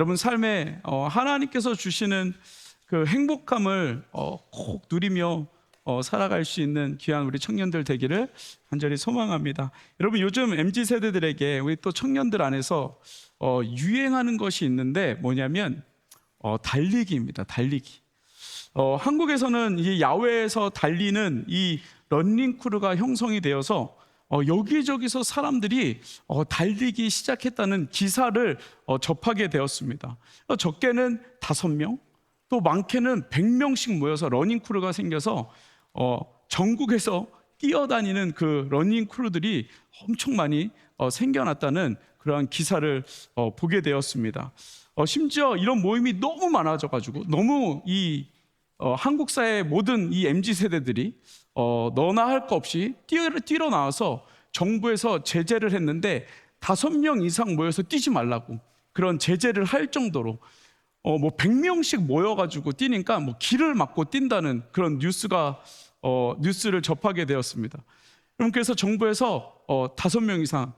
여러분 삶에 하나님께서 주시는 그 행복감을 꼭 누리며 살아갈 수 있는 귀한 우리 청년들 되기를 간절히 소망합니다. 여러분 요즘 MZ세대들에게 우리 또 청년들 안에서 유행하는 것이 있는데 뭐냐면 달리기입니다. 달리기. 한국에서는 이 야외에서 달리는 이 런닝크루가 형성이 되어서 여기저기서 사람들이 달리기 시작했다는 기사를 접하게 되었습니다. 적게는 5명, 또 많게는 100명씩 모여서 러닝크루가 생겨서 전국에서 뛰어다니는 그 러닝크루들이 엄청 많이 생겨났다는 그러한 기사를 보게 되었습니다. 심지어 이런 모임이 너무 많아져가지고 너무 이 한국 사회의 모든 이 MZ세대들이 너나 할 거 없이 뛰러 나와서 정부에서 제재를 했는데 5명 이상 모여서 뛰지 말라고 그런 제재를 할 정도로 뭐 100명씩 모여가지고 뛰니까 뭐 길을 막고 뛴다는 그런 뉴스를 접하게 되었습니다. 그래서 정부에서 5명 이상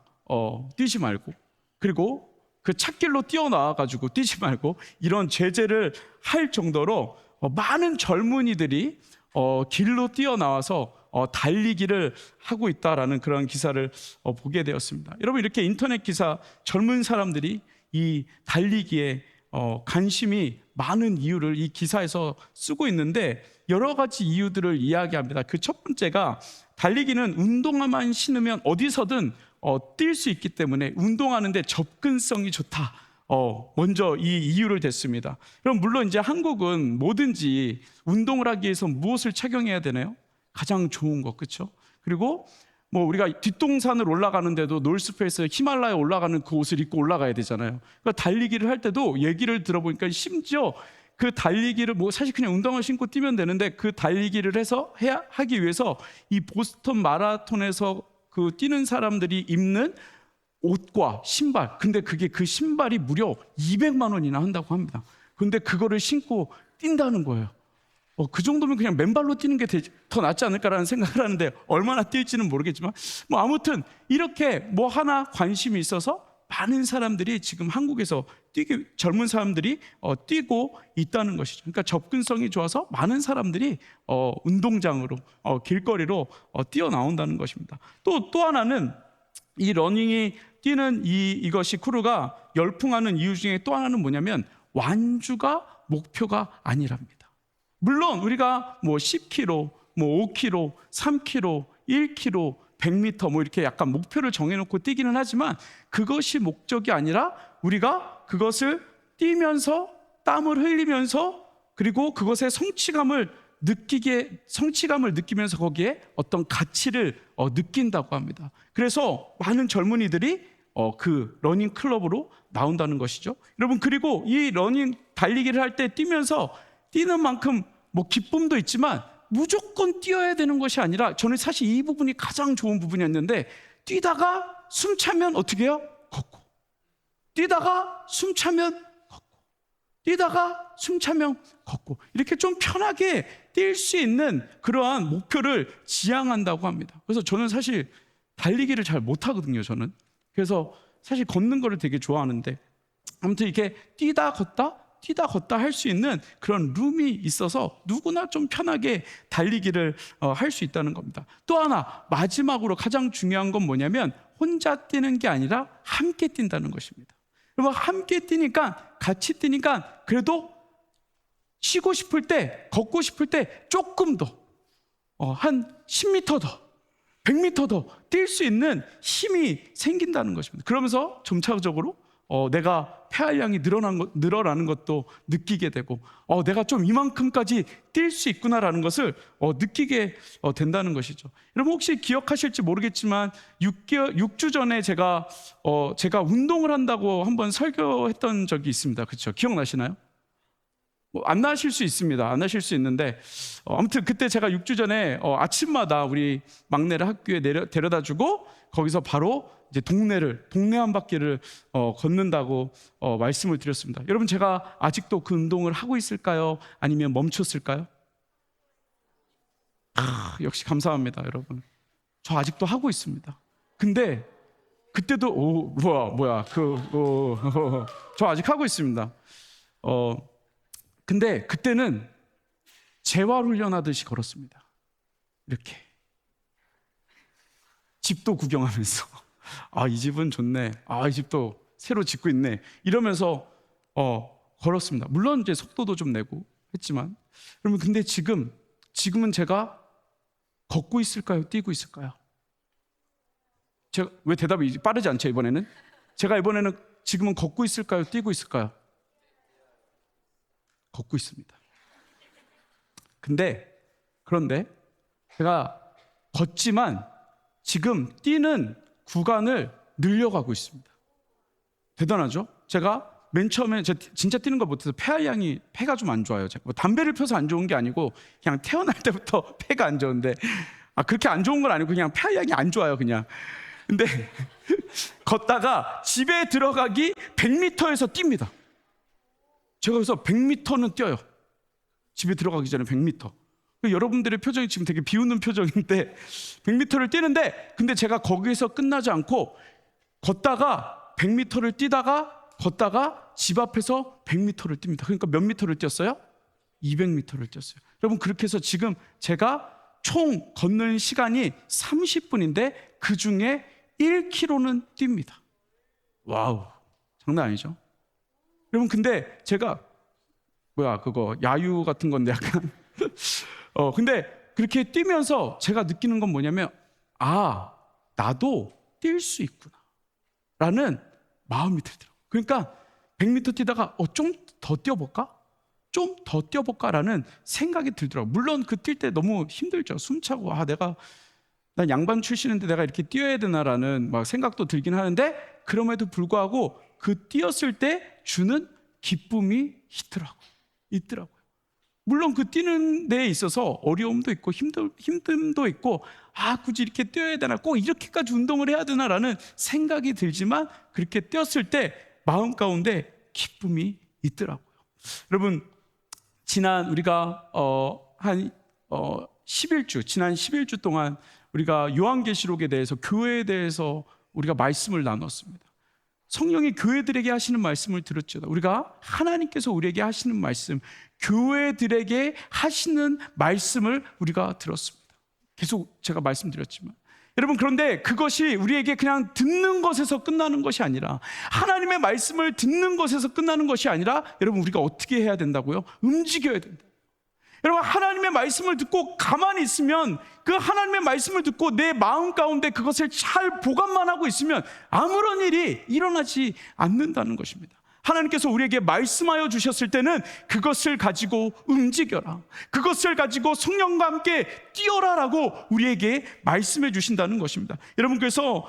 뛰지 말고, 그리고 그 찻길로 뛰어나와가지고 뛰지 말고 이런 제재를 할 정도로 많은 젊은이들이 길로 뛰어나와서 달리기를 하고 있다라는 그런 기사를 보게 되었습니다. 여러분 이렇게 인터넷 기사, 젊은 사람들이 이 달리기에 관심이 많은 이유를 이 기사에서 쓰고 있는데 여러 가지 이유들을 이야기합니다. 그 첫 번째가 달리기는 운동화만 신으면 어디서든 뛸 수 있기 때문에 운동하는데 접근성이 좋다. 먼저 이 이유를 댔습니다. 그럼 물론 이제 한국은 뭐든지 운동을 하기 위해서 무엇을 착용해야 되나요? 가장 좋은 것, 그렇죠? 그리고 뭐 우리가 뒷동산을 올라가는데도 노스페이스 히말라야 올라가는 그 옷을 입고 올라가야 되잖아요. 그러니까 달리기를 할 때도 얘기를 들어보니까 심지어 그 달리기를 뭐 사실 그냥 운동화 신고 뛰면 되는데 그 달리기를 하기 위해서 이 보스턴 마라톤에서 그 뛰는 사람들이 입는 옷과 신발, 근데 그 신발이 무려 200만 원이나 한다고 합니다. 근데 그거를 신고 뛴다는 거예요. 그 정도면 그냥 맨발로 뛰는 게 더 낫지 않을까라는 생각을 하는데 얼마나 뛸지는 모르겠지만 뭐 아무튼 이렇게 뭐 하나 관심이 있어서 많은 사람들이 지금 한국에서 젊은 사람들이 뛰고 있다는 것이죠. 그러니까 접근성이 좋아서 많은 사람들이 운동장으로 길거리로 뛰어나온다는 것입니다. 또 하나는 이 러닝이 뛰는 이것이 크루가 열풍하는 이유 중에 또 하나는 뭐냐면 완주가 목표가 아니랍니다. 물론 우리가 뭐 10km, 뭐 5km, 3km, 1km, 100m 뭐 이렇게 약간 목표를 정해놓고 뛰기는 하지만 그것이 목적이 아니라 우리가 그것을 뛰면서 땀을 흘리면서 그리고 그것의 성취감을 느끼면서 거기에 어떤 가치를 느낀다고 합니다. 그래서 많은 젊은이들이 그 러닝 클럽으로 나온다는 것이죠. 여러분 그리고 이 러닝 달리기를 할 때 뛰면서 뛰는 만큼 뭐 기쁨도 있지만 무조건 뛰어야 되는 것이 아니라 저는 사실 이 부분이 가장 좋은 부분이었는데 뛰다가 숨 차면 어떻게 해요? 걷고 뛰다가 숨 차면 걷고 뛰다가 숨 차면 걷고 이렇게 좀 편하게 뛸 수 있는 그러한 목표를 지향한다고 합니다. 그래서 저는 사실 달리기를 잘 못하거든요. 저는 그래서 사실 걷는 거를 되게 좋아하는데 아무튼 이렇게 뛰다 걷다 할 수 있는 그런 룸이 있어서 누구나 좀 편하게 달리기를 할 수 있다는 겁니다. 또 하나 마지막으로 가장 중요한 건 뭐냐면 혼자 뛰는 게 아니라 함께 뛴다는 것입니다. 그리고 함께 뛰니까 같이 뛰니까 그래도 쉬고 싶을 때 걷고 싶을 때 조금 더 한 10m 더 100m 더 뛸 수 있는 힘이 생긴다는 것입니다. 그러면서 점차적으로 내가 폐활량이 늘어나는 것도 느끼게 되고 내가 좀 이만큼까지 뛸 수 있구나라는 것을 느끼게 된다는 것이죠. 여러분 혹시 기억하실지 모르겠지만 6주 전에 제가 운동을 한다고 한번 설교했던 적이 있습니다. 그렇죠? 기억나시나요? 안 나실 수 있습니다. 안 나실 수 있는데 아무튼 그때 제가 6주 전에 아침마다 우리 막내를 학교에 데려다주고 거기서 바로 이제 동네 한 바퀴를 걷는다고 말씀을 드렸습니다. 여러분 제가 아직도 그 운동을 하고 있을까요? 아니면 멈췄을까요? 역시 감사합니다, 여러분. 저 아직도 하고 있습니다. 근데 그때도 뭐야 저 아직 하고 있습니다. 근데 그때는 재활 훈련하듯이 걸었습니다. 이렇게 집도 구경하면서 이 집은 좋네, 이 집도 새로 짓고 있네 이러면서 걸었습니다. 물론 이제 속도도 좀 내고 했지만, 여러분 근데 지금은 제가 걷고 있을까요? 뛰고 있을까요? 제가 왜 대답이 빠르지 않죠? 이번에는 지금은 걷고 있을까요? 뛰고 있을까요? 걷고 있습니다. 그런데 제가 걷지만 지금 뛰는 구간을 늘려가고 있습니다. 대단하죠? 제가 맨 처음에 진짜 뛰는 거 못해서 폐가 좀 안 좋아요. 제가 담배를 펴서 안 좋은 게 아니고 그냥 태어날 때부터 폐가 안 좋은데, 그렇게 안 좋은 건 아니고 그냥 폐활량이 안 좋아요 그냥. 근데 걷다가 집에 들어가기 100m에서 뜁니다. 제가 그래서 100m는 뛰어요. 집에 들어가기 전에 100m. 여러분들의 표정이 지금 되게 비웃는 표정인데 100m를 뛰는데, 근데 제가 거기서 끝나지 않고 걷다가 100m를 뛰다가 걷다가 집 앞에서 100m를 뜁니다. 그러니까 몇 미터를 뛰었어요? 200m를 뛰었어요. 여러분 그렇게 해서 지금 제가 총 걷는 시간이 30분인데 그 중에 1km는 뜁니다. 와우, 장난 아니죠? 여러분 근데 제가 그거 야유 같은 건데 약간 근데 그렇게 뛰면서 제가 느끼는 건 뭐냐면, 나도 뛸 수 있구나 라는 마음이 들더라고요. 그러니까 100m 뛰다가 좀 더 뛰어볼까? 좀 더 뛰어볼까? 라는 생각이 들더라고요. 물론 그 뛸 때 너무 힘들죠. 숨차고 난 양반 출신인데 내가 이렇게 뛰어야 되나라는 생각도 들긴 하는데, 그럼에도 불구하고 그 뛰었을 때 주는 기쁨이 있더라고요. 물론 그 뛰는 데에 있어서 어려움도 있고 힘듦도 있고, 굳이 이렇게 뛰어야 되나, 꼭 이렇게까지 운동을 해야 되나라는 생각이 들지만, 그렇게 뛰었을 때 마음 가운데 기쁨이 있더라고요. 여러분 지난 우리가 지난 11주 동안 우리가 요한계시록에 대해서, 교회에 대해서 우리가 말씀을 나눴습니다. 성령이 교회들에게 하시는 말씀을 들었죠. 우리가 하나님께서 우리에게 하시는 말씀, 교회들에게 하시는 말씀을 우리가 들었습니다. 계속 제가 말씀드렸지만, 여러분 그런데 그것이 우리에게 그냥 듣는 것에서 끝나는 것이 아니라, 하나님의 말씀을 듣는 것에서 끝나는 것이 아니라, 여러분 우리가 어떻게 해야 된다고요? 움직여야 된다. 여러분 하나님의 말씀을 듣고 가만히 있으면, 그 하나님의 말씀을 듣고 내 마음 가운데 그것을 잘 보관만 하고 있으면 아무런 일이 일어나지 않는다는 것입니다. 하나님께서 우리에게 말씀하여 주셨을 때는 그것을 가지고 움직여라, 그것을 가지고 성령과 함께 뛰어라라고 우리에게 말씀해 주신다는 것입니다. 여러분 그래서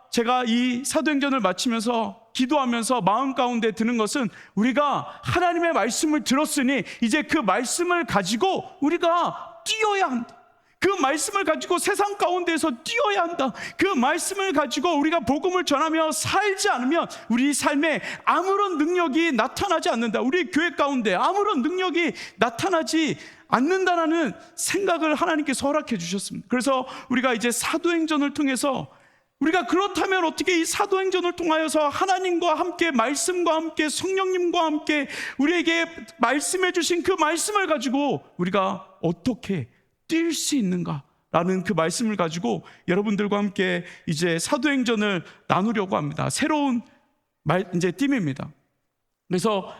제가 이 사도행전을 마치면서 기도하면서 마음 가운데 드는 것은, 우리가 하나님의 말씀을 들었으니 이제 그 말씀을 가지고 우리가 뛰어야 한다. 그 말씀을 가지고 세상 가운데에서 뛰어야 한다. 그 말씀을 가지고 우리가 복음을 전하며 살지 않으면 우리 삶에 아무런 능력이 나타나지 않는다. 우리 교회 가운데 아무런 능력이 나타나지 않는다라는 생각을 하나님께서 허락해 주셨습니다. 그래서 우리가 이제 사도행전을 통해서, 우리가 그렇다면 어떻게 이 사도행전을 통하여서 하나님과 함께, 말씀과 함께, 성령님과 함께 우리에게 말씀해 주신 그 말씀을 가지고 우리가 어떻게 뛸 수 있는가라는 그 말씀을 가지고 여러분들과 함께 이제 사도행전을 나누려고 합니다. 새로운 이제 팀입니다. 그래서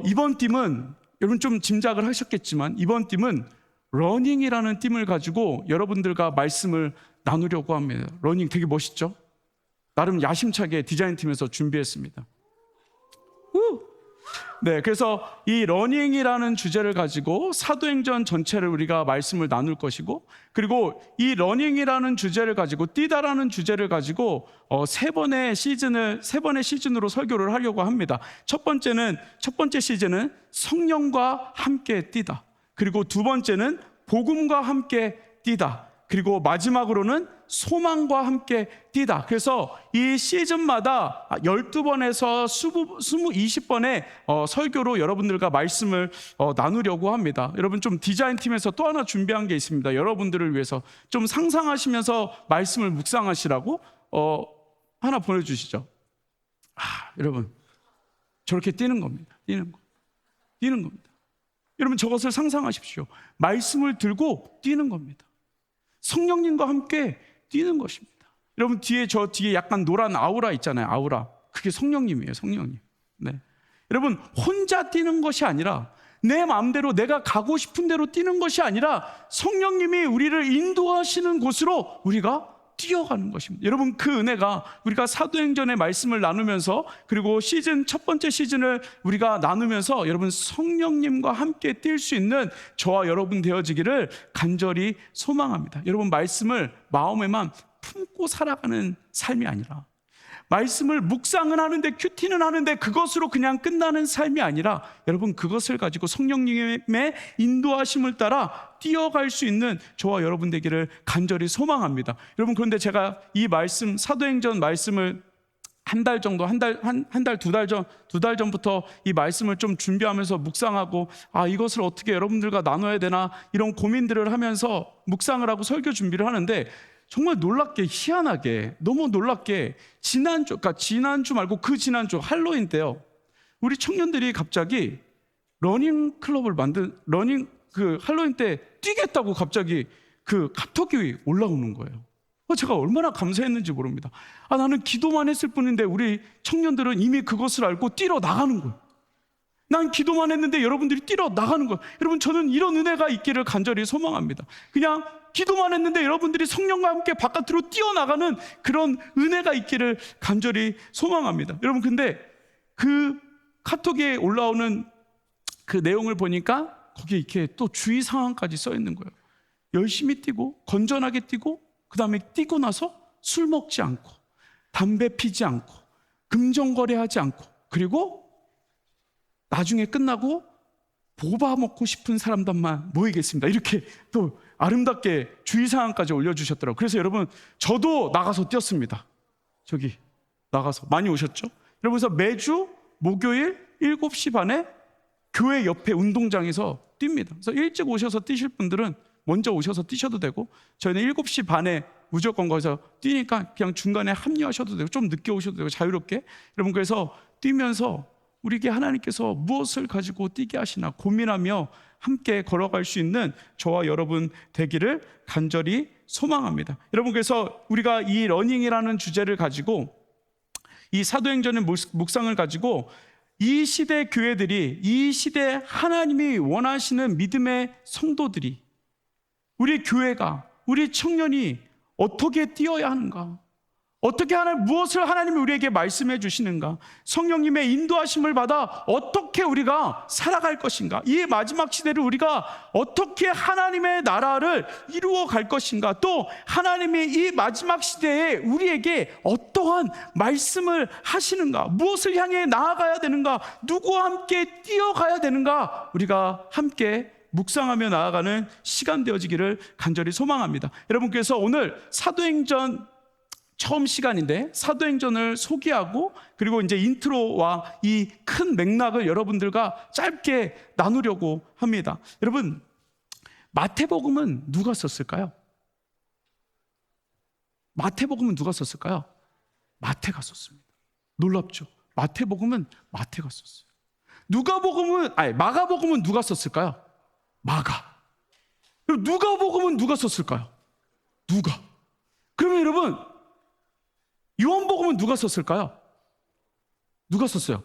이번 팀은, 여러분 좀 짐작을 하셨겠지만, 이번 팀은 러닝이라는 팀을 가지고 여러분들과 말씀을 나누려고 합니다. 러닝 되게 멋있죠? 나름 야심차게 디자인팀에서 준비했습니다. 네, 그래서 이 러닝이라는 주제를 가지고 사도행전 전체를 우리가 말씀을 나눌 것이고, 그리고 이 러닝이라는 주제를 가지고, 뛰다라는 주제를 가지고 세 번의 시즌으로 설교를 하려고 합니다. 첫 번째 시즌은 성령과 함께 뛰다, 그리고 두 번째는 복음과 함께 뛰다, 그리고 마지막으로는 소망과 함께 뛰다. 그래서 이 시즌마다 12번에서 20번의 설교로 여러분들과 말씀을 나누려고 합니다. 여러분 좀 디자인팀에서 또 하나 준비한 게 있습니다. 여러분들을 위해서 좀 상상하시면서 말씀을 묵상하시라고 하나 보내주시죠. 여러분, 저렇게 뛰는 겁니다. 뛰는 겁니다. 여러분, 저것을 상상하십시오. 말씀을 들고 뛰는 겁니다. 성령님과 함께 뛰는 것입니다. 여러분, 저 뒤에 약간 노란 아우라 있잖아요. 아우라. 그게 성령님이에요. 성령님. 네. 여러분, 혼자 뛰는 것이 아니라 내 마음대로 내가 가고 싶은 대로 뛰는 것이 아니라 성령님이 우리를 인도하시는 곳으로 우리가 뛰어가는 것입니다. 여러분, 그 은혜가 우리가 사도행전의 말씀을 나누면서, 그리고 첫 번째 시즌을 우리가 나누면서 여러분, 성령님과 함께 뛸 수 있는 저와 여러분 되어지기를 간절히 소망합니다. 여러분, 말씀을 마음에만 품고 살아가는 삶이 아니라, 말씀을 묵상은 하는데, 큐티는 하는데 그것으로 그냥 끝나는 삶이 아니라, 여러분, 그것을 가지고 성령님의 인도하심을 따라 뛰어갈 수 있는 저와 여러분 되기를 간절히 소망합니다. 여러분, 그런데 제가 이 말씀, 사도행전 말씀을 한 달 정도, 두 달 전부터 이 말씀을 좀 준비하면서 묵상하고, 이것을 어떻게 여러분들과 나눠야 되나, 이런 고민들을 하면서 묵상을 하고 설교 준비를 하는데, 정말 놀랍게, 희한하게, 너무 놀랍게 지난주 말고 그 지난주 할로윈 때요, 우리 청년들이 갑자기 러닝 클럽을 그 할로윈 때 뛰겠다고 갑자기 그 카톡이 올라오는 거예요. 제가 얼마나 감사했는지 모릅니다. 나는 기도만 했을 뿐인데 우리 청년들은 이미 그것을 알고 뛰러 나가는 거예요. 난 기도만 했는데 여러분들이 뛰러 나가는 거예요. 여러분, 저는 이런 은혜가 있기를 간절히 소망합니다. 그냥 기도만 했는데 여러분들이 성령과 함께 바깥으로 뛰어나가는 그런 은혜가 있기를 간절히 소망합니다. 여러분, 근데 그 카톡에 올라오는 그 내용을 보니까 거기에 이렇게 또 주의 사항까지 써 있는 거예요. 열심히 뛰고, 건전하게 뛰고, 그 다음에 뛰고 나서 술 먹지 않고, 담배 피지 않고, 금전거래하지 않고, 그리고 나중에 끝나고 보바 먹고 싶은 사람들만 모이겠습니다. 이렇게 또 아름답게 주의사항까지 올려주셨더라고요. 그래서 여러분, 저도 나가서 뛰었습니다. 저기 나가서 많이 오셨죠? 여러분, 그래서 매주 목요일 7시 반에 교회 옆에 운동장에서 뜁니다. 그래서 일찍 오셔서 뛰실 분들은 먼저 오셔서 뛰셔도 되고, 저희는 7시 반에 무조건 거기서 뛰니까 그냥 중간에 합류하셔도 되고, 좀 늦게 오셔도 되고, 자유롭게. 여러분, 그래서 뛰면서 우리에게 하나님께서 무엇을 가지고 뛰게 하시나 고민하며 함께 걸어갈 수 있는 저와 여러분 되기를 간절히 소망합니다. 여러분, 그래서 우리가 이 러닝이라는 주제를 가지고, 이 사도행전의 묵상을 가지고, 이 시대 교회들이, 이 시대 하나님이 원하시는 믿음의 성도들이, 우리 교회가, 우리 청년이 어떻게 뛰어야 하는가, 어떻게 무엇을 하나님이 우리에게 말씀해 주시는가, 성령님의 인도하심을 받아 어떻게 우리가 살아갈 것인가, 이 마지막 시대를 우리가 어떻게 하나님의 나라를 이루어 갈 것인가, 또 하나님이 이 마지막 시대에 우리에게 어떠한 말씀을 하시는가, 무엇을 향해 나아가야 되는가, 누구와 함께 뛰어가야 되는가, 우리가 함께 묵상하며 나아가는 시간 되어지기를 간절히 소망합니다. 여러분께서 오늘 사도행전 처음 시간인데 사도행전을 소개하고, 그리고 이제 인트로와 이 큰 맥락을 여러분들과 짧게 나누려고 합니다. 여러분, 마태복음은 누가 썼을까요? 마태복음은 누가 썼을까요? 마태가 썼습니다. 놀랍죠? 마태복음은 마태가 썼어요. 마가복음은 누가 썼을까요? 마가. 그럼 누가복음은 누가 썼을까요? 누가. 그러면 여러분, 요한복음은 누가 썼을까요? 누가 썼어요?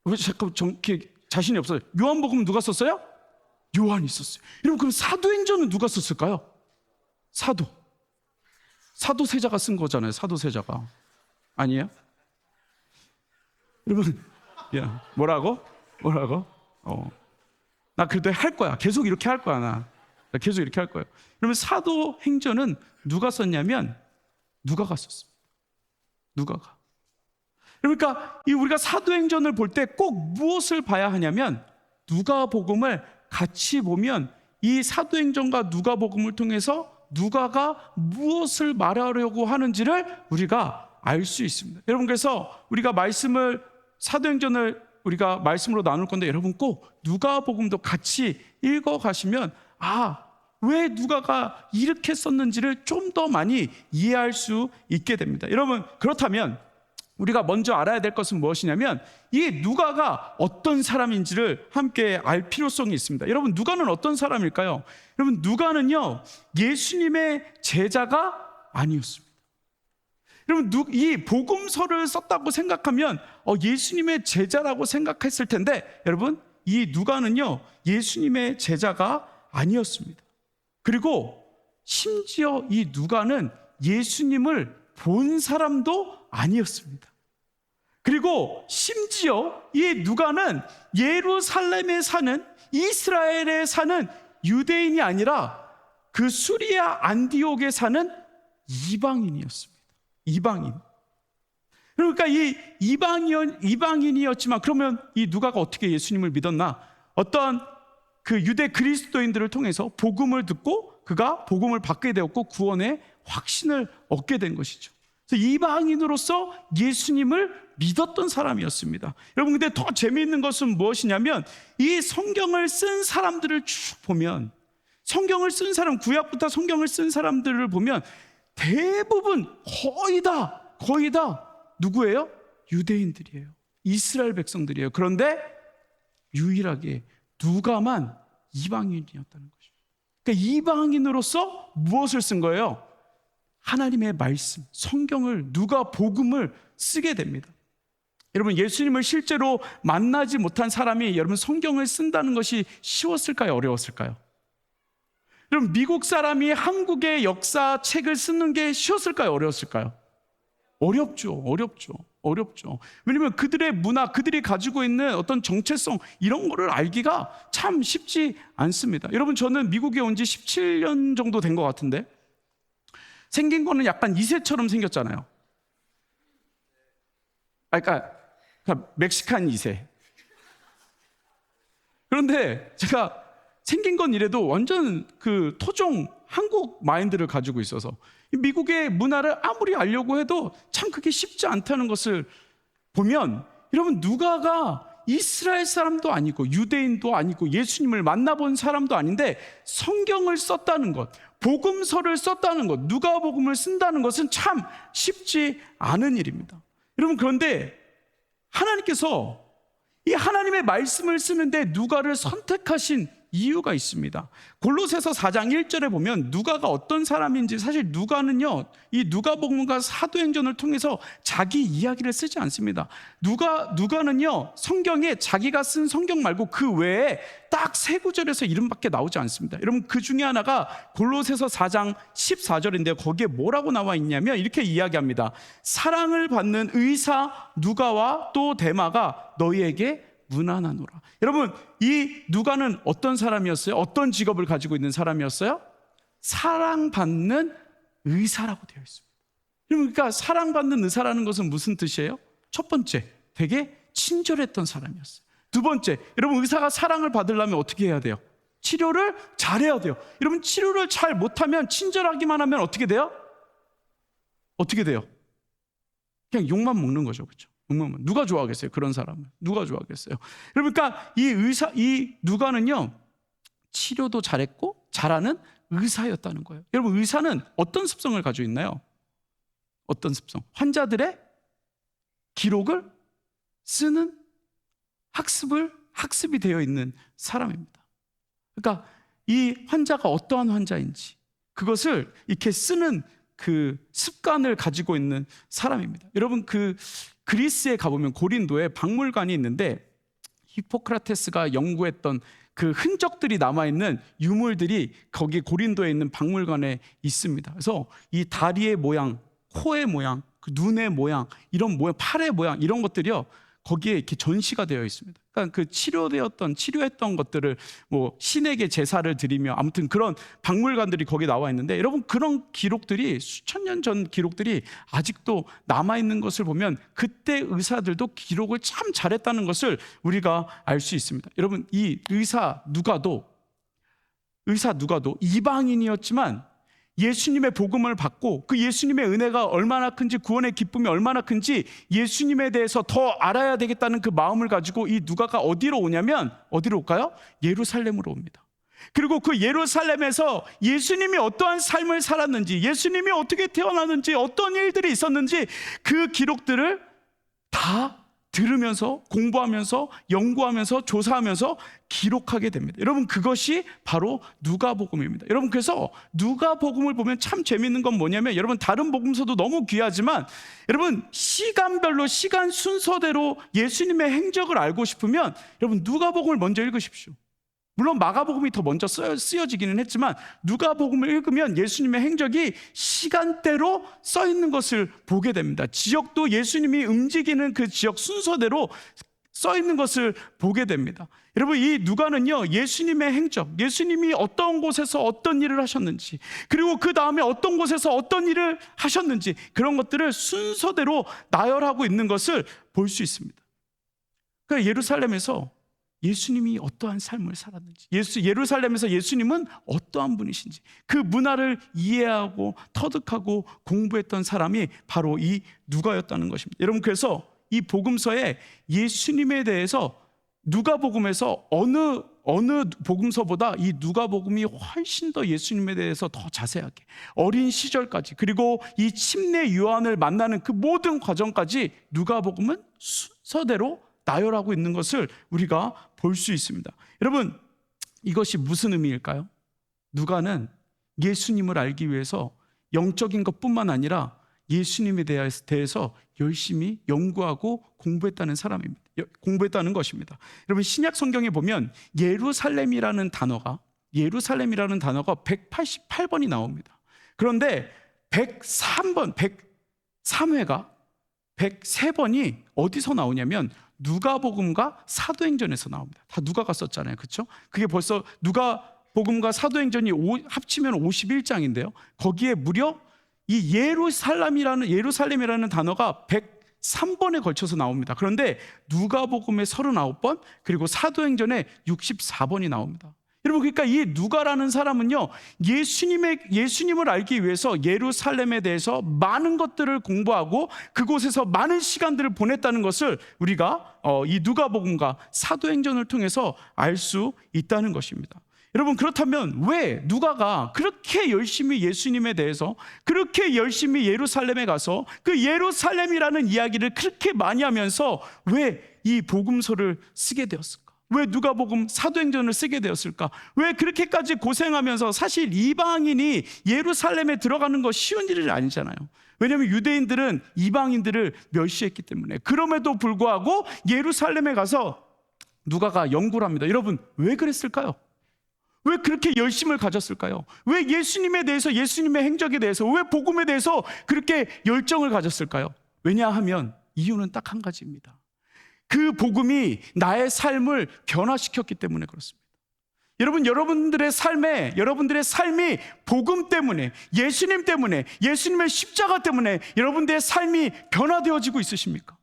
왜 잠깐 자신이 없어요? 요한복음은 누가 썼어요? 요한이 썼어요. 여러분, 그럼 사도행전은 누가 썼을까요? 사도세자가 쓴 거잖아요. 사도세자가. 아니에요? 여러분, 뭐라고? 나 그래도 할 거야. 계속 이렇게 할 거야. 나 계속 이렇게 할 거예요. 그러면 사도행전은 누가 썼냐면 누가가 썼습니다. 누가가. 그러니까 우리가 사도행전을 볼 때 꼭 무엇을 봐야 하냐면, 누가복음을 같이 보면 이 사도행전과 누가복음을 통해서 누가가 무엇을 말하려고 하는지를 우리가 알 수 있습니다. 여러분, 그래서 우리가 사도행전을 우리가 말씀으로 나눌 건데, 여러분 꼭 누가복음도 같이 읽어 가시면, 왜 누가가 이렇게 썼는지를 좀 더 많이 이해할 수 있게 됩니다. 여러분, 그렇다면 우리가 먼저 알아야 될 것은 무엇이냐면 이 누가가 어떤 사람인지를 함께 알 필요성이 있습니다. 여러분, 누가는 어떤 사람일까요? 여러분, 누가는요, 예수님의 제자가 아니었습니다. 여러분, 이 복음서를 썼다고 생각하면 예수님의 제자라고 생각했을 텐데, 여러분, 이 누가는요, 예수님의 제자가 아니었습니다. 그리고 심지어 이 누가는 예수님을 본 사람도 아니었습니다. 그리고 심지어 이 누가는 예루살렘에 사는, 이스라엘에 사는 유대인이 아니라 그 수리아 안디옥에 사는 이방인이었습니다. 이방인. 그러니까 이 이방인이었지만, 그러면 이 누가가 어떻게 예수님을 믿었나? 어떤 그 유대 그리스도인들을 통해서 복음을 듣고 그가 복음을 받게 되었고 구원의 확신을 얻게 된 것이죠. 그래서 이방인으로서 예수님을 믿었던 사람이었습니다. 여러분, 근데 더 재미있는 것은 무엇이냐면 이 성경을 쓴 사람들을 쭉 보면, 성경을 쓴 사람, 구약부터 성경을 쓴 사람들을 보면 대부분 거의 다 누구예요? 유대인들이에요. 이스라엘 백성들이에요. 그런데 유일하게 누가만 이방인이었다는 것이죠. 그러니까 이방인으로서 무엇을 쓴 거예요? 하나님의 말씀, 성경을, 누가 복음을 쓰게 됩니다. 여러분, 예수님을 실제로 만나지 못한 사람이 여러분 성경을 쓴다는 것이 쉬웠을까요? 어려웠을까요? 여러분, 미국 사람이 한국의 역사 책을 쓰는 게 쉬웠을까요? 어려웠을까요? 어렵죠. 왜냐하면 그들의 문화, 그들이 가지고 있는 어떤 정체성, 이런 거를 알기가 참 쉽지 않습니다. 여러분, 저는 미국에 온 지 17년 정도 된 것 같은데, 생긴 거는 약간 2세처럼 생겼잖아요. 그러니까 멕시칸 2세. 그런데 제가 생긴 건 이래도 완전 그 토종 한국 마인드를 가지고 있어서 미국의 문화를 아무리 알려고 해도 참 그게 쉽지 않다는 것을 보면, 여러분, 누가가 이스라엘 사람도 아니고 유대인도 아니고 예수님을 만나본 사람도 아닌데 성경을 썼다는 것, 복음서를 썼다는 것, 누가복음을 쓴다는 것은 참 쉽지 않은 일입니다. 여러분, 그런데 하나님께서 이 하나님의 말씀을 쓰는데 누가를 선택하신 이유가 있습니다. 골로새서 4장 1절에 보면 누가가 어떤 사람인지, 사실 누가는요, 이 누가복음과 사도행전을 통해서 자기 이야기를 쓰지 않습니다. 누가는요, 성경에 자기가 쓴 성경 말고 그 외에 딱 3구절에서 이름밖에 나오지 않습니다. 여러분, 그 중에 하나가 골로새서 4장 14절인데요. 거기에 뭐라고 나와 있냐면 이렇게 이야기합니다. 사랑을 받는 의사 누가와 또 데마가 너희에게 무난하노라. 여러분, 이 누가는 어떤 사람이었어요? 어떤 직업을 가지고 있는 사람이었어요? 사랑받는 의사라고 되어 있습니다. 그러니까 사랑받는 의사라는 것은 무슨 뜻이에요? 첫 번째, 되게 친절했던 사람이었어요. 두 번째, 여러분, 의사가 사랑을 받으려면 어떻게 해야 돼요? 치료를 잘해야 돼요. 여러분, 치료를 잘 못하면, 친절하기만 하면 어떻게 돼요? 그냥 욕만 먹는 거죠. 그렇죠? 누가 좋아하겠어요? 그런 사람을 누가 좋아하겠어요? 그러니까 이 누가는요, 치료도 잘했고 잘하는 의사였다는 거예요. 여러분, 의사는 어떤 습성을 가지고 있나요? 어떤 습성? 환자들의 기록을 쓰는 학습이 되어 있는 사람입니다. 그러니까 이 환자가 어떠한 환자인지 그것을 이렇게 쓰는 그 습관을 가지고 있는 사람입니다. 여러분, 그 그리스에 가보면 고린도에 박물관이 있는데 히포크라테스가 연구했던 그 흔적들이 남아있는 유물들이 거기 고린도에 있는 박물관에 있습니다. 그래서 이 다리의 모양, 코의 모양, 그 눈의 모양, 이런 모양, 팔의 모양, 이런 것들이요, 거기에 이렇게 전시가 되어 있습니다. 그러니까 그 치료했던 것들을 뭐 신에게 제사를 드리며, 아무튼 그런 박물관들이 거기 나와 있는데, 여러분, 그런 기록들이 수천 년 전 기록들이 아직도 남아 있는 것을 보면 그때 의사들도 기록을 참 잘했다는 것을 우리가 알 수 있습니다. 여러분, 이 의사 누가도 이방인이었지만 예수님의 복음을 받고 그 예수님의 은혜가 얼마나 큰지, 구원의 기쁨이 얼마나 큰지 예수님에 대해서 더 알아야 되겠다는 그 마음을 가지고 이 누가가 어디로 오냐면, 어디로 올까요? 예루살렘으로 옵니다. 그리고 그 예루살렘에서 예수님이 어떠한 삶을 살았는지, 예수님이 어떻게 태어났는지, 어떤 일들이 있었는지 그 기록들을 다 들으면서, 공부하면서, 연구하면서, 조사하면서 기록하게 됩니다. 여러분, 그것이 바로 누가복음입니다. 여러분, 그래서 누가복음을 보면 참 재밌는 건 뭐냐면, 여러분, 다른 복음서도 너무 귀하지만 여러분, 시간별로, 시간 순서대로 예수님의 행적을 알고 싶으면 여러분, 누가복음을 먼저 읽으십시오. 물론 마가복음이 더 먼저 쓰여지기는 했지만 누가복음을 읽으면 예수님의 행적이 시간대로 써 있는 것을 보게 됩니다. 지역도 예수님이 움직이는 그 지역 순서대로 써 있는 것을 보게 됩니다. 여러분, 이 누가는요, 예수님의 행적, 예수님이 어떤 곳에서 어떤 일을 하셨는지, 그리고 그 다음에 어떤 곳에서 어떤 일을 하셨는지, 그런 것들을 순서대로 나열하고 있는 것을 볼 수 있습니다. 그러니까 예루살렘에서 예수님이 어떠한 삶을 살았는지, 예루살렘에서 예수님은 어떠한 분이신지 그 문화를 이해하고 터득하고 공부했던 사람이 바로 이 누가였다는 것입니다. 여러분, 그래서 이 복음서에 예수님에 대해서 누가복음에서 어느 복음서보다 이 누가복음이 훨씬 더 예수님에 대해서 더 자세하게, 어린 시절까지, 그리고 이 침례 요한을 만나는 그 모든 과정까지 누가복음은 순서대로 나열하고 있는 것을 우리가 볼 수 있습니다. 여러분, 이것이 무슨 의미일까요? 누가는 예수님을 알기 위해서 영적인 것뿐만 아니라 예수님에 대해서 열심히 연구하고 공부했다는 사람입니다. 공부했다는 것입니다. 여러분, 신약 성경에 보면 예루살렘이라는 단어가 188번이 나옵니다. 그런데 103회가 103번이 어디서 나오냐면 누가복음과 사도행전에서 나옵니다. 다 누가가 썼잖아요, 그렇죠? 그게 벌써 누가복음과 사도행전이 합치면 51장인데요. 거기에 무려 이 예루살렘이라는 단어가 103번에 걸쳐서 나옵니다. 그런데 누가복음에 39번, 그리고 사도행전에 64번이 나옵니다. 여러분, 그러니까 이 누가라는 사람은요, 예수님을 알기 위해서 예루살렘에 대해서 많은 것들을 공부하고 그곳에서 많은 시간들을 보냈다는 것을 우리가 이 누가복음과 사도행전을 통해서 알 수 있다는 것입니다. 여러분, 그렇다면 왜 누가가 그렇게 열심히 예수님에 대해서, 그렇게 열심히 예루살렘에 가서 그 예루살렘이라는 이야기를 그렇게 많이 하면서 왜 이 복음서를 쓰게 되었을까? 왜 누가복음, 사도행전을 쓰게 되었을까? 왜 그렇게까지 고생하면서, 사실 이방인이 예루살렘에 들어가는 거 쉬운 일이 아니잖아요. 왜냐하면 유대인들은 이방인들을 멸시했기 때문에. 그럼에도 불구하고 예루살렘에 가서 누가가 연구를 합니다. 여러분, 왜 그랬을까요? 왜 그렇게 열심을 가졌을까요? 왜 예수님에 대해서, 예수님의 행적에 대해서, 왜 복음에 대해서 그렇게 열정을 가졌을까요? 왜냐하면 이유는 딱 한 가지입니다. 그 복음이 나의 삶을 변화시켰기 때문에 그렇습니다. 여러분, 여러분들의 삶이 복음 때문에, 예수님 때문에, 예수님의 십자가 때문에 여러분들의 삶이 변화되어지고 있으십니까?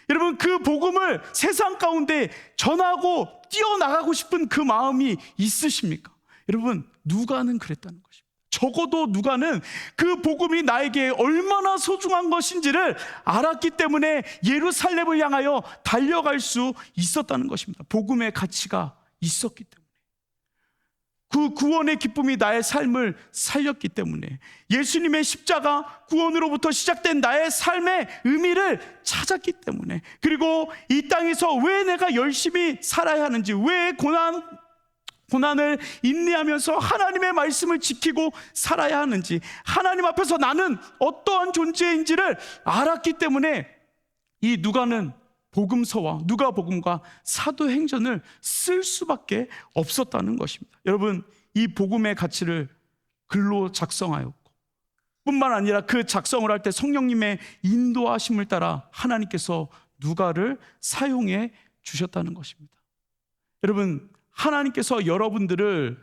여러분, 그 복음을 세상 가운데 전하고 뛰어나가고 싶은 그 마음이 있으십니까? 여러분, 누가는 그랬다는 것입니다. 적어도 누가는 그 복음이 나에게 얼마나 소중한 것인지를 알았기 때문에 예루살렘을 향하여 달려갈 수 있었다는 것입니다. 복음의 가치가 있었기 때문에, 그 구원의 기쁨이 나의 삶을 살렸기 때문에, 예수님의 십자가 구원으로부터 시작된 나의 삶의 의미를 찾았기 때문에, 그리고 이 땅에서 왜 내가 열심히 살아야 하는지, 왜 고난을 인내하면서 하나님의 말씀을 지키고 살아야 하는지, 하나님 앞에서 나는 어떠한 존재인지를 알았기 때문에 이 누가는 복음서와 누가복음과 사도행전을 쓸 수밖에 없었다는 것입니다. 여러분, 이 복음의 가치를 글로 작성하였고, 뿐만 아니라 그 작성을 할 때 성령님의 인도하심을 따라 하나님께서 누가를 사용해 주셨다는 것입니다. 여러분, 하나님께서 여러분들을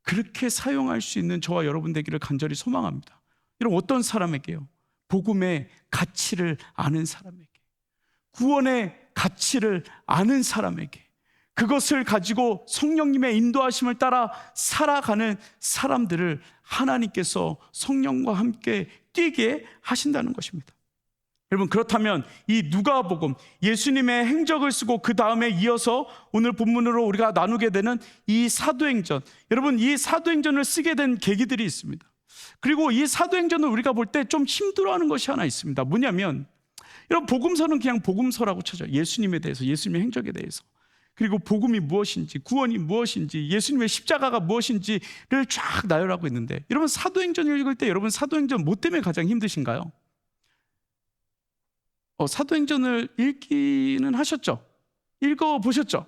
그렇게 사용할 수 있는 저와 여러분 되기를 간절히 소망합니다. 여러분, 어떤 사람에게요? 복음의 가치를 아는 사람에게, 구원의 가치를 아는 사람에게, 그것을 가지고 성령님의 인도하심을 따라 살아가는 사람들을 하나님께서 성령과 함께 뛰게 하신다는 것입니다. 여러분, 그렇다면 이 누가복음, 예수님의 행적을 쓰고 그 다음에 이어서 오늘 본문으로 우리가 나누게 되는 이 사도행전, 여러분, 이 사도행전을 쓰게 된 계기들이 있습니다. 그리고 이 사도행전을 우리가 볼 때 좀 힘들어하는 것이 하나 있습니다. 뭐냐면, 여러분, 복음서는 그냥 복음서라고 쳐져요. 예수님에 대해서, 예수님의 행적에 대해서, 그리고 복음이 무엇인지, 구원이 무엇인지, 예수님의 십자가가 무엇인지를 쫙 나열하고 있는데, 여러분, 사도행전을 읽을 때 여러분, 사도행전 뭐 때문에 가장 힘드신가요? 사도행전을 읽기는 하셨죠? 읽어보셨죠?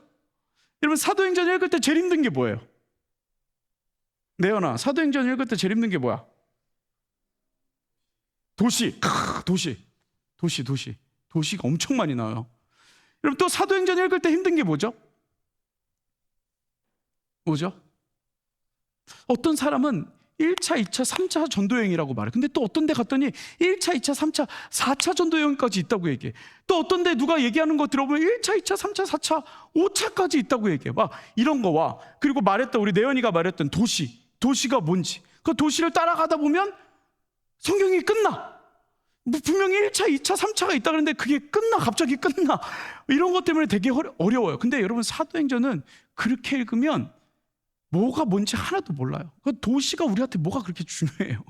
여러분, 사도행전 읽을 때 제일 힘든 게 뭐예요? 내연아, 사도행전 읽을 때 제일 힘든 게 뭐야? 도시가 엄청 많이 나와요. 여러분, 또 사도행전 읽을 때 힘든 게 뭐죠? 어떤 사람은 1차, 2차, 3차 전도여행이라고 말해. 근데 또 어떤 데 갔더니 1차, 2차, 3차, 4차 전도여행까지 있다고 얘기해. 또 어떤 데 누가 얘기하는 거 들어보면 1차, 2차, 3차, 4차, 5차까지 있다고 얘기해. 와, 이런 거와, 그리고 말했던, 우리 내연이가 말했던 도시가 뭔지, 그 도시를 따라가다 보면 성경이 끝나. 분명히 1차, 2차, 3차가 있다 그러는데 그게 갑자기 끝나. 이런 것 때문에 되게 어려워요. 근데 여러분, 사도행전은 그렇게 읽으면 뭐가 뭔지 하나도 몰라요. 그 도시가 우리한테 뭐가 그렇게 중요해요?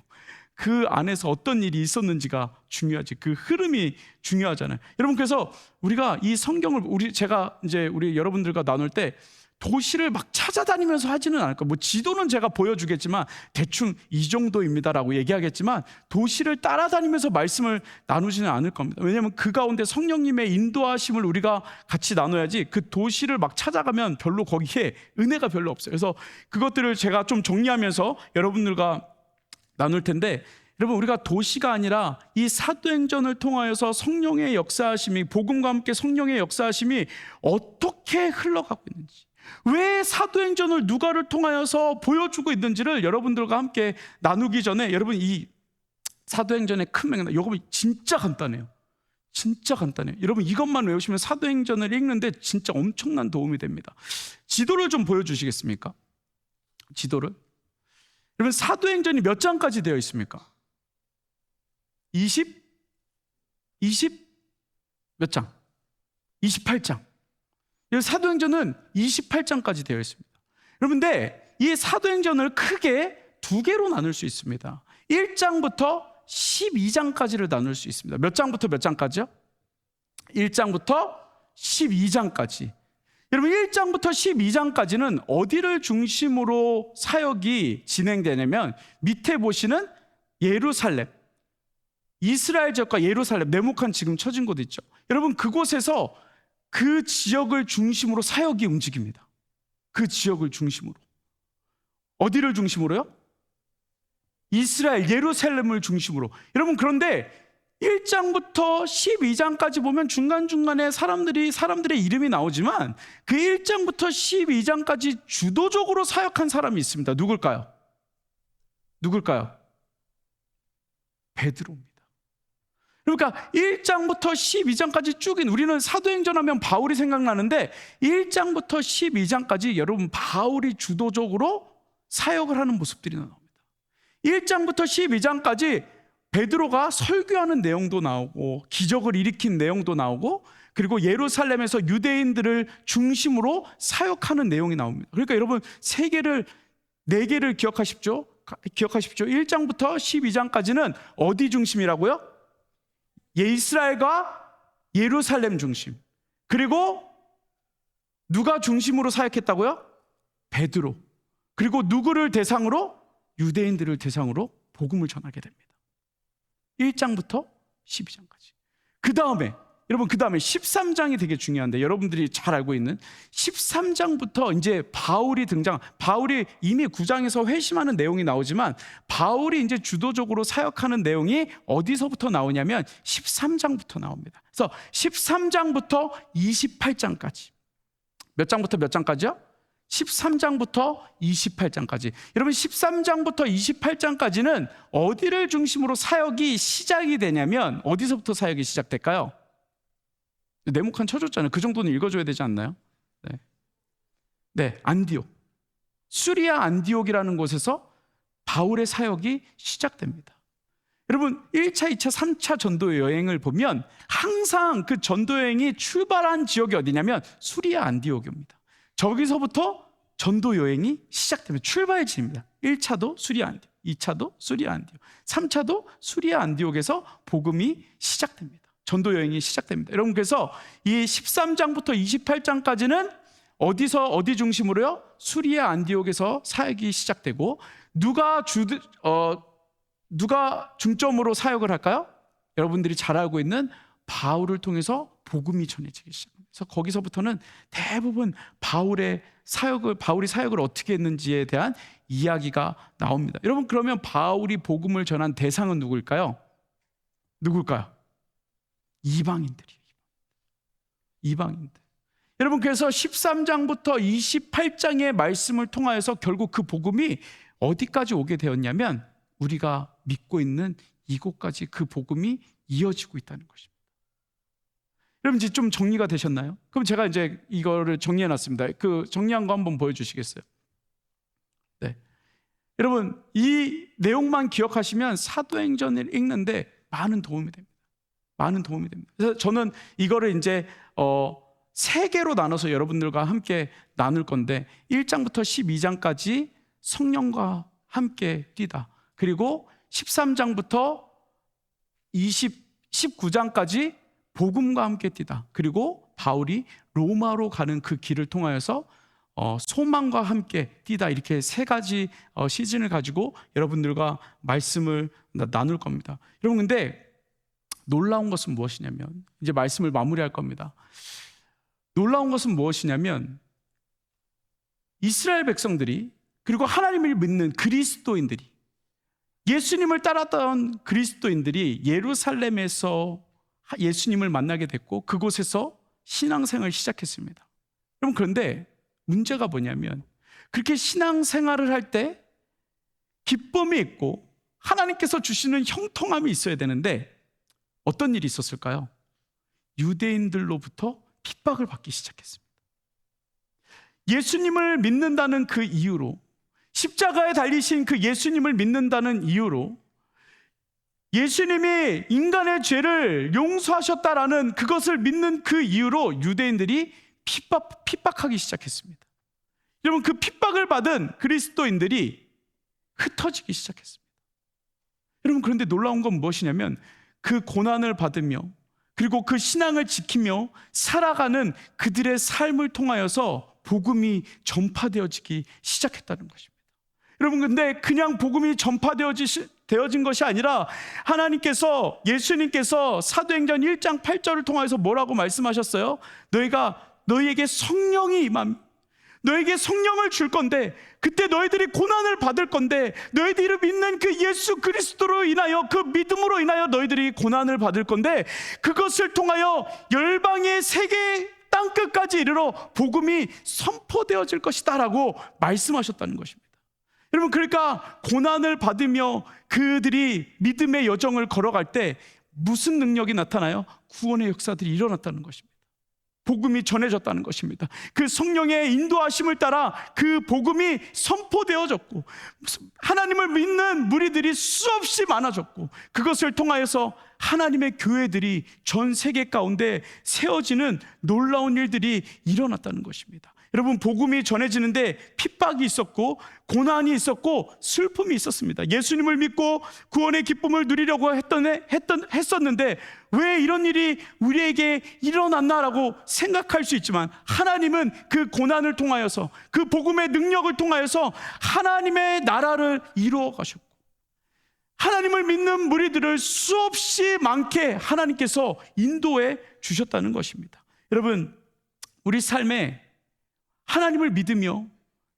그 안에서 어떤 일이 있었는지가 중요하지. 그 흐름이 중요하잖아요. 여러분, 그래서 우리가 이 성경을 제가 이제 우리 여러분들과 나눌 때 도시를 막 찾아다니면서 하지는 않을 거예요. 지도는 제가 보여주겠지만 대충 이 정도입니다라고 얘기하겠지만 도시를 따라다니면서 말씀을 나누지는 않을 겁니다. 왜냐하면 그 가운데 성령님의 인도하심을 우리가 같이 나눠야지, 그 도시를 막 찾아가면 별로 거기에 은혜가 별로 없어요. 그래서 그것들을 제가 좀 정리하면서 여러분들과 나눌 텐데, 여러분, 우리가 도시가 아니라 이 사도행전을 통하여서 성령의 역사하심이, 복음과 함께 성령의 역사하심이 어떻게 흘러가고 있는지, 왜 사도행전을 누가를 통하여서 보여주고 있는지를 여러분들과 함께 나누기 전에, 여러분, 이 사도행전의 큰 맥락, 이거 진짜 간단해요. 여러분, 이것만 외우시면 사도행전을 읽는데 진짜 엄청난 도움이 됩니다. 지도를 좀 보여주시겠습니까? 지도를. 여러분, 사도행전이 몇 장까지 되어 있습니까? 20 몇 장? 28장. 사도행전은 28장까지 되어 있습니다. 여러분들, 이 사도행전을 크게 두 개로 나눌 수 있습니다. 1장부터 12장까지를 나눌 수 있습니다. 몇 장부터 몇 장까지요? 1장부터 12장까지. 여러분, 1장부터 12장까지는 어디를 중심으로 사역이 진행되냐면, 밑에 보시는 예루살렘, 이스라엘 지역과 예루살렘, 네모칸 지금 쳐진 곳 있죠. 여러분, 그곳에서 그 지역을 중심으로 사역이 움직입니다. 그 지역을 중심으로. 어디를 중심으로요? 이스라엘, 예루살렘을 중심으로. 여러분, 그런데 1장부터 12장까지 보면 중간중간에 사람들의 이름이 나오지만, 그 1장부터 12장까지 주도적으로 사역한 사람이 있습니다. 누굴까요? 베드로입니다. 그러니까 1장부터 12장까지 쭉 우리는 사도행전 하면 바울이 생각나는데, 1장부터 12장까지 여러분, 바울이 주도적으로 사역을 하는 모습들이 나옵니다. 1장부터 12장까지 베드로가 설교하는 내용도 나오고, 기적을 일으킨 내용도 나오고, 그리고 예루살렘에서 유대인들을 중심으로 사역하는 내용이 나옵니다. 그러니까 여러분, 네 개를 기억하십시오. 1장부터 12장까지는 어디 중심이라고요? 이스라엘과 예루살렘 중심. 그리고 누가 중심으로 사역했다고요? 베드로. 그리고 누구를 대상으로? 유대인들을 대상으로 복음을 전하게 됩니다. 1장부터 12장까지. 그 다음에 13장이 되게 중요한데, 여러분들이 잘 알고 있는 13장부터 이제 바울이 바울이 이미 9장에서 회심하는 내용이 나오지만, 바울이 이제 주도적으로 사역하는 내용이 어디서부터 나오냐면 13장부터 나옵니다. 그래서 13장부터 28장까지. 몇 장부터 몇 장까지요? 13장부터 28장까지. 여러분, 13장부터 28장까지는 어디를 중심으로 사역이 시작이 되냐면, 어디서부터 사역이 시작될까요? 네모칸 쳐줬잖아요. 그 정도는 읽어줘야 되지 않나요? 네, 안디옥. 수리아 안디옥이라는 곳에서 바울의 사역이 시작됩니다. 여러분 1차, 2차, 3차 전도 여행을 보면 항상 그 전도 여행이 출발한 지역이 어디냐면 수리아 안디옥입니다. 저기서부터 전도 여행이 시작됩니다. 출발지입니다. 1차도 수리아 안디옥, 2차도 수리아 안디옥, 3차도 수리아 안디옥에서 복음이 시작됩니다. 전도 여행이 시작됩니다. 여러분 그래서 이 13장부터 28장까지는 어디 중심으로요? 수리아 안디옥에서 사역이 시작되고 누가 중점으로 사역을 할까요? 여러분들이 잘 알고 있는 바울을 통해서 복음이 전해지기 시작합니다. 그래서 거기서부터는 대부분 바울이 사역을 어떻게 했는지에 대한 이야기가 나옵니다. 여러분 그러면 바울이 복음을 전한 대상은 누굴까요? 이방인들이에요. 이방인들. 여러분 그래서 13장부터 28장의 말씀을 통하여서 결국 그 복음이 어디까지 오게 되었냐면 우리가 믿고 있는 이곳까지 그 복음이 이어지고 있다는 것입니다. 여러분 이제 좀 정리가 되셨나요? 그럼 제가 이제 이거를 정리해 놨습니다. 그 정리한 거 한번 보여주시겠어요? 네. 여러분 이 내용만 기억하시면 사도행전을 읽는데 많은 도움이 됩니다. 많은 도움이 됩니다. 그래서 저는 이거를 이제 3개로 나눠서 여러분들과 함께 나눌 건데 1장부터 12장까지 성령과 함께 뛰다. 그리고 13장부터 19장까지 복음과 함께 뛰다. 그리고 바울이 로마로 가는 그 길을 통하여서 소망과 함께 뛰다. 이렇게 3가지 시즌을 가지고 여러분들과 말씀을 나눌 겁니다. 여러분 근데 놀라운 것은 무엇이냐면 이제 말씀을 마무리할 겁니다. 놀라운 것은 무엇이냐면 이스라엘 백성들이 그리고 하나님을 믿는 그리스도인들이 예수님을 따랐던 그리스도인들이 예루살렘에서 예수님을 만나게 됐고 그곳에서 신앙생활을 시작했습니다. 여러분 그런데 문제가 뭐냐면 그렇게 신앙생활을 할 때 기쁨이 있고 하나님께서 주시는 형통함이 있어야 되는데 어떤 일이 있었을까요? 유대인들로부터 핍박을 받기 시작했습니다. 예수님을 믿는다는 그 이유로 십자가에 달리신 그 예수님을 믿는다는 이유로 예수님이 인간의 죄를 용서하셨다라는 그것을 믿는 그 이유로 유대인들이 핍박하기 시작했습니다. 여러분 그 핍박을 받은 그리스도인들이 흩어지기 시작했습니다. 여러분 그런데 놀라운 건 무엇이냐면 그 고난을 받으며 그리고 그 신앙을 지키며 살아가는 그들의 삶을 통하여서 복음이 전파되어지기 시작했다는 것입니다. 여러분 근데 그냥 복음이 전파되어진 것이 아니라 하나님께서 예수님께서 사도행전 1장 8절을 통해서 뭐라고 말씀하셨어요? 너희에게 성령이 임함 너에게 성령을 줄 건데 그때 너희들이 고난을 받을 건데 너희들이 믿는 그 예수 그리스도로 인하여 그 믿음으로 인하여 너희들이 고난을 받을 건데 그것을 통하여 열방의 세계 땅끝까지 이르러 복음이 선포되어질 것이다 라고 말씀하셨다는 것입니다. 여러분 그러니까 고난을 받으며 그들이 믿음의 여정을 걸어갈 때 무슨 능력이 나타나요? 구원의 역사들이 일어났다는 것입니다. 복음이 전해졌다는 것입니다. 그 성령의 인도하심을 따라 그 복음이 선포되어졌고 하나님을 믿는 무리들이 수없이 많아졌고 그것을 통하여서 하나님의 교회들이 전 세계 가운데 세워지는 놀라운 일들이 일어났다는 것입니다. 여러분 복음이 전해지는데 핍박이 있었고 고난이 있었고 슬픔이 있었습니다. 예수님을 믿고 구원의 기쁨을 누리려고 했었는데 왜 이런 일이 우리에게 일어났나라고 생각할 수 있지만 하나님은 그 고난을 통하여서 그 복음의 능력을 통하여서 하나님의 나라를 이루어 가셨고 하나님을 믿는 무리들을 수없이 많게 하나님께서 인도해 주셨다는 것입니다. 여러분 우리 삶에 하나님을 믿으며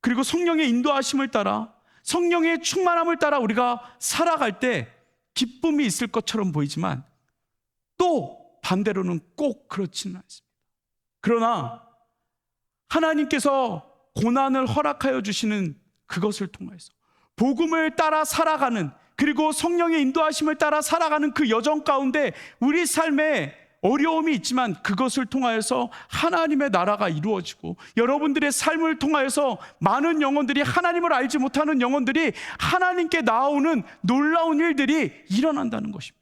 그리고 성령의 인도하심을 따라 성령의 충만함을 따라 우리가 살아갈 때 기쁨이 있을 것처럼 보이지만 또 반대로는 꼭 그렇지는 않습니다. 그러나 하나님께서 고난을 허락하여 주시는 그것을 통해서 복음을 따라 살아가는 그리고 성령의 인도하심을 따라 살아가는 그 여정 가운데 우리 삶에 어려움이 있지만 그것을 통하여서 하나님의 나라가 이루어지고, 여러분들의 삶을 통하여서 많은 영혼들이, 하나님을 알지 못하는 영혼들이 하나님께 나오는 놀라운 일들이 일어난다는 것입니다.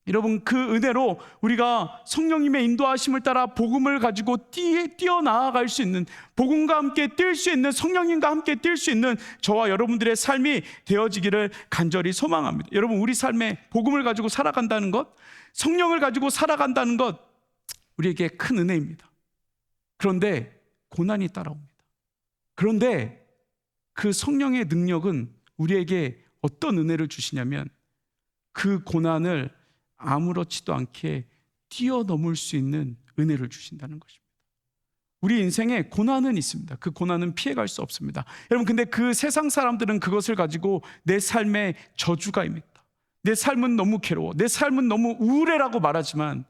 여러분, 그 은혜로 우리가 성령님의 인도하심을 따라 복음을 가지고 뛰어나아갈 수 있는, 복음과 함께 뛸 수 있는, 성령님과 함께 뛸 수 있는 저와 여러분들의 삶이 되어지기를 간절히 소망합니다. 여러분, 우리 삶에 복음을 가지고 살아간다는 것, 성령을 가지고 살아간다는 것, 우리에게 큰 은혜입니다. 그런데 고난이 따라옵니다. 그런데 그 성령의 능력은 우리에게 어떤 은혜를 주시냐면, 그 고난을 아무렇지도 않게 뛰어넘을 수 있는 은혜를 주신다는 것입니다. 우리 인생에 고난은 있습니다. 그 고난은 피해갈 수 없습니다. 여러분, 근데 그 세상 사람들은 그것을 가지고 내 삶의 저주가 임했다, 내 삶은 너무 괴로워, 내 삶은 너무 우울해라고 말하지만,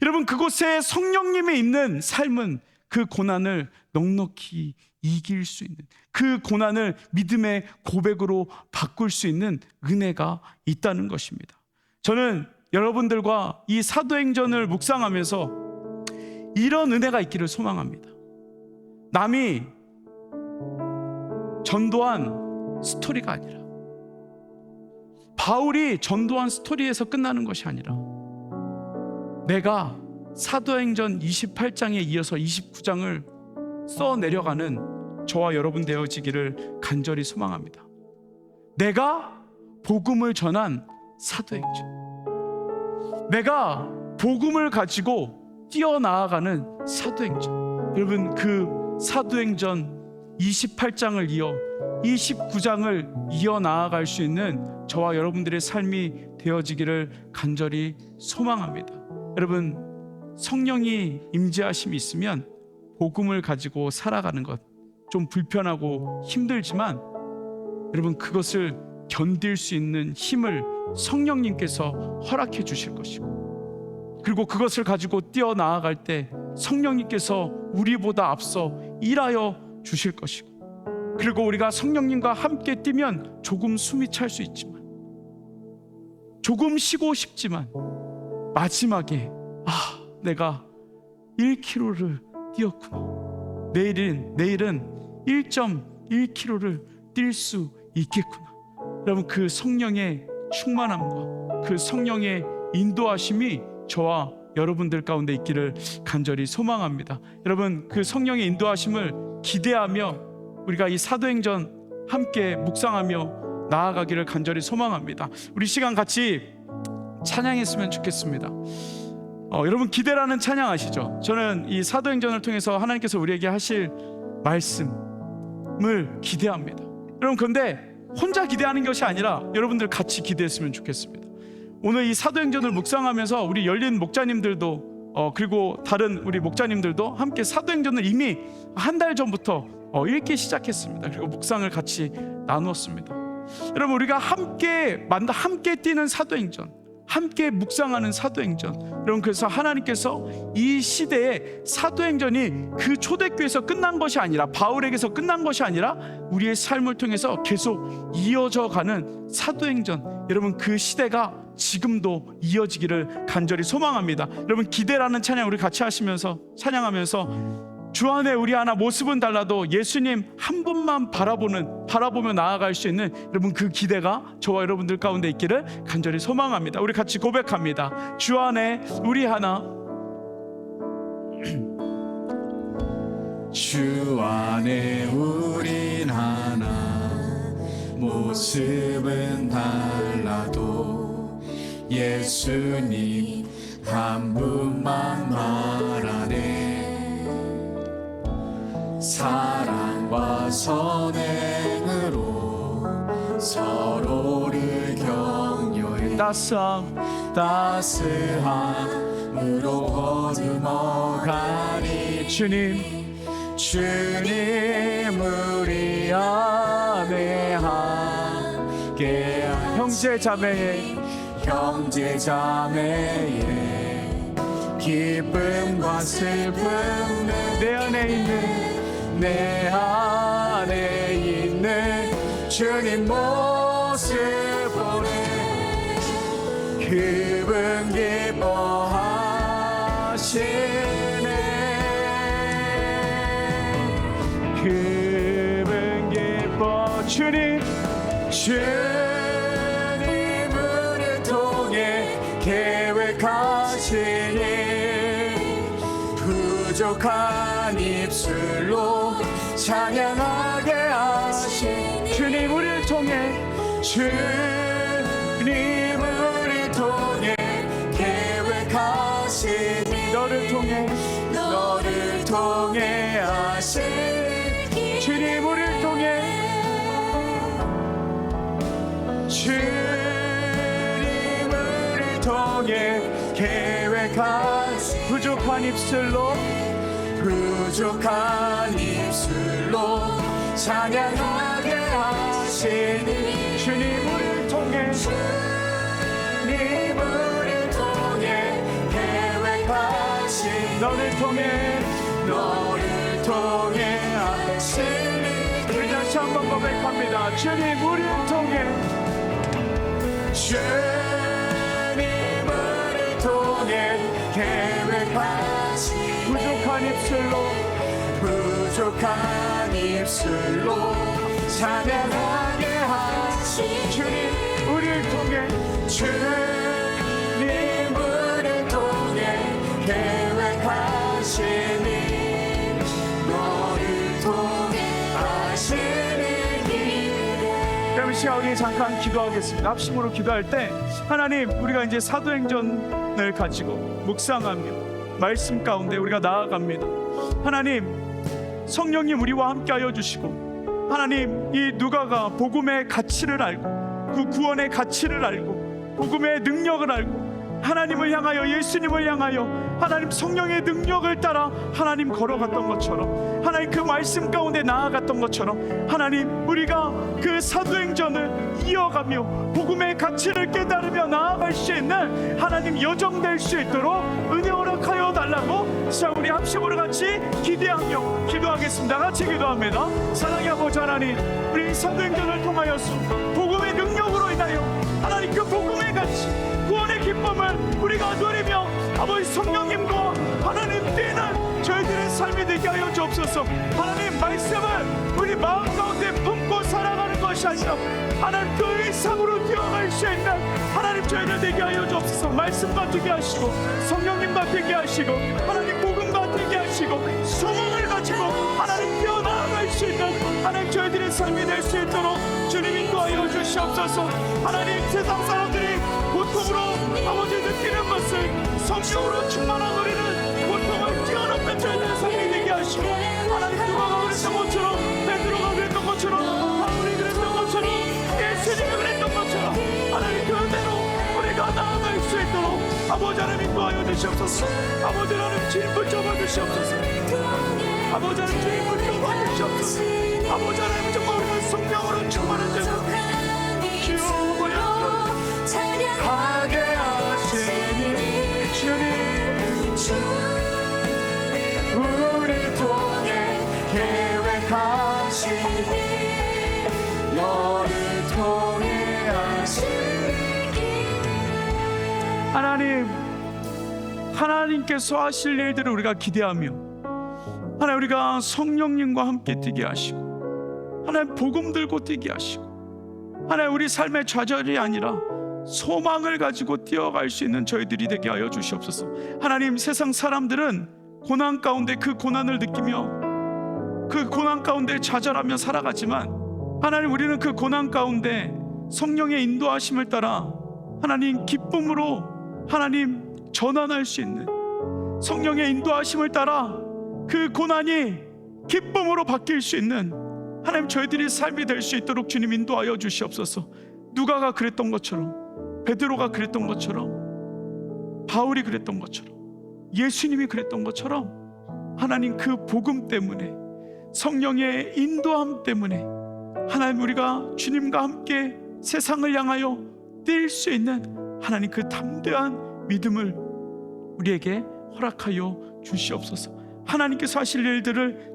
여러분, 그곳에 성령님이 있는 삶은 그 고난을 넉넉히 이길 수 있는, 그 고난을 믿음의 고백으로 바꿀 수 있는 은혜가 있다는 것입니다. 저는 여러분들과 이 사도행전을 묵상하면서 이런 은혜가 있기를 소망합니다. 남이 전도한 스토리가 아니라, 바울이 전도한 스토리에서 끝나는 것이 아니라, 내가 사도행전 28장에 이어서 29장을 써내려가는 저와 여러분 되어지기를 간절히 소망합니다. 내가 복음을 전한 사도행전, 내가 복음을 가지고 뛰어나아가는 사도행전. 여러분, 그 사도행전 28장을 이어 29장을 이어나아갈 수 있는 저와 여러분들의 삶이 되어지기를 간절히 소망합니다. 여러분, 성령이 임재하심이 있으면 복음을 가지고 살아가는 것 좀 불편하고 힘들지만, 여러분, 그것을 견딜 수 있는 힘을 성령님께서 허락해 주실 것이고, 그리고 그것을 가지고 뛰어나아갈 때 성령님께서 우리보다 앞서 일하여 주실 것이고, 그리고 우리가 성령님과 함께 뛰면 조금 숨이 찰 수 있지만, 조금 쉬고 싶지만, 마지막에 내가 1km를 뛰었구나, 내일은 1.1km를 뛸 수 있겠구나. 여러분, 그 성령의 충만함과 그 성령의 인도하심이 저와 여러분들 가운데 있기를 간절히 소망합니다. 여러분, 그 성령의 인도하심을 기대하며 우리가 이 사도행전 함께 묵상하며 나아가기를 간절히 소망합니다. 우리 시간 같이 찬양했으면 좋겠습니다. 여러분, 기대라는 찬양 아시죠? 저는 이 사도행전을 통해서 하나님께서 우리에게 하실 말씀을 기대합니다. 여러분, 그런데 혼자 기대하는 것이 아니라 여러분들 같이 기대했으면 좋겠습니다. 오늘 이 사도행전을 묵상하면서 우리 열린 목자님들도 그리고 다른 우리 목자님들도 함께 사도행전을 이미 한 달 전부터 읽기 시작했습니다. 그리고 묵상을 같이 나누었습니다. 여러분, 우리가 함께 뛰는 사도행전, 함께 묵상하는 사도행전. 여러분, 그래서 하나님께서 이 시대에 사도행전이 그 초대교회에서 끝난 것이 아니라, 바울에게서 끝난 것이 아니라 우리의 삶을 통해서 계속 이어져 가는 사도행전, 여러분, 그 시대가 지금도 이어지기를 간절히 소망합니다. 여러분, 기대라는 찬양 우리 같이 하시면서 찬양하면서, 주 안에 우리 하나 모습은 달라도 예수님 한 분만 바라보며 나아갈 수 있는, 여러분, 그 기대가 저와 여러분들 가운데 있기를 간절히 소망합니다. 우리 같이 고백합니다. 주 안에 우리 하나, 주 안에 우린 하나, 모습은 달라도 예수님 한 분만 말하네. 사랑과 선행으로 서로를 격려해 따스함으로 거듭어가니, 주님 우리 안에 함께 형제 자매의 기쁨과 슬픔, 내 안에 있는 주님 모습 보내 기쁜 기뻐하며 하시네. 기쁜 기뻐 주님 주님을 통해 계획하시니 부족한 입술로 찬양하게 하신 주님 우리를 통해 주님을 통해 계획하시니 너를 통해 하신 주님 우리를 통해 주님을 통해 계획하신 부족한 입술로 찬양하게 하시니 주님 우리를 통해 계획하신 너를 통해 하시니 우리 다시 한번 고백합니다. 주님 우리를 통해 주님을 통해 계획하신 부족한 입술로 찬양하게 하신 주님 우리를 통해 주님을 통해 계획하시니 너를 통해 하시는 그럼 이 시간 우리 잠깐 기도하겠습니다. 합심으로 기도할 때 하나님 우리가 이제 사도행전을 가지고 묵상하며 말씀 가운데 우리가 나아갑니다. 하나님 성령님 우리와 함께하여 주시고 하나님 이 누가가 복음의 가치를 알고 그 구원의 가치를 알고 복음의 능력을 알고 하나님을 향하여 예수님을 향하여 하나님 성령의 능력을 따라 하나님 걸어갔던 것처럼 하나님 그 말씀 가운데 나아갔던 것처럼 하나님 우리가 그 사도행전을 이어가며 복음의 가치를 깨달으며 나아갈 수 있는 하나님 여정 될 수 있도록 은혜 허락하여 달라고 자 우리 합심으로 같이 기대하며 기도하겠습니다. 같이 기도합니다. 사랑의 아버지 하나님 우리 사도행전을 통하여서 복음의 능력으로 인하여 하나님 그 복음의 가치 구원의 기쁨을 우리가 누리며 아버지 성령님과 하나님 뛰는 저희들의 삶이 되게 하여 주옵소서. 하나님 말씀을 우리 마음 가운데 품고 살아가는 것이 아니라 하나님 그 이상으로 뛰어갈 수 있는 하나님 저희들 되게 하여 주옵소서. 말씀과 되게 하시고 성령님과 되게 하시고 하나님 복음과 되게 하시고 소망을 가지고 하나님 뛰어나갈 수 있는 하나님 저희들의 삶이 될 수 있도록 주님 인도하여 주시옵소서. 하나님 세상 사람들이 고통으로 아버지 느끼는 것을 성령으로 충만한 우리는 고통을 뛰어넘는 저희들의 삶이 되게 하시고 하나님 누가가 그랬던 것처럼 베드로가 그랬던 것처럼 바울이 그랬던 것처럼 예수님이 그랬던 것처럼 하나님 그대로 우리가 나아갈 수 있도록 아버지 하나님 인도하여 주시옵소서. 아버지 하나님 주님 붙잡아 주시옵소서. 아버지 하나님 주님 붙잡아 주시옵소서. 아버지 하나님 정말 우리가 성령으로 충만한 자 하게 하시니 주님 우리를 통해 계획하시니 너를 통해 하시니 하나님 하나님께서 하실 일들을 우리가 기대하며 하나님 우리가 성령님과 함께 뛰게 하시고 하나님 복음 들고 뛰게 하시고 하나님 우리 삶의 좌절이 아니라 소망을 가지고 뛰어갈 수 있는 저희들이 되게 하여 주시옵소서. 하나님 세상 사람들은 고난 가운데 그 고난을 느끼며 그 고난 가운데 좌절하며 살아가지만 하나님 우리는 그 고난 가운데 성령의 인도하심을 따라 하나님 기쁨으로 하나님 전환할 수 있는 성령의 인도하심을 따라 그 고난이 기쁨으로 바뀔 수 있는 하나님 저희들이 삶이 될 수 있도록 주님 인도하여 주시옵소서. 누가가 그랬던 것처럼 베드로가 그랬던 것처럼 바울이 그랬던 것처럼 예수님이 그랬던 것처럼 하나님 그 복음 때문에 성령의 인도함 때문에 하나님 우리가 주님과 함께 세상을 향하여 뛸 수 있는 하나님 그 담대한 믿음을 우리에게 허락하여 주시옵소서. 하나님께서 하실 일들을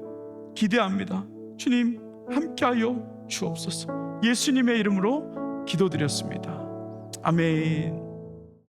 기대합니다. 주님 함께하여 주옵소서. 예수님의 이름으로 기도드렸습니다. 아멘.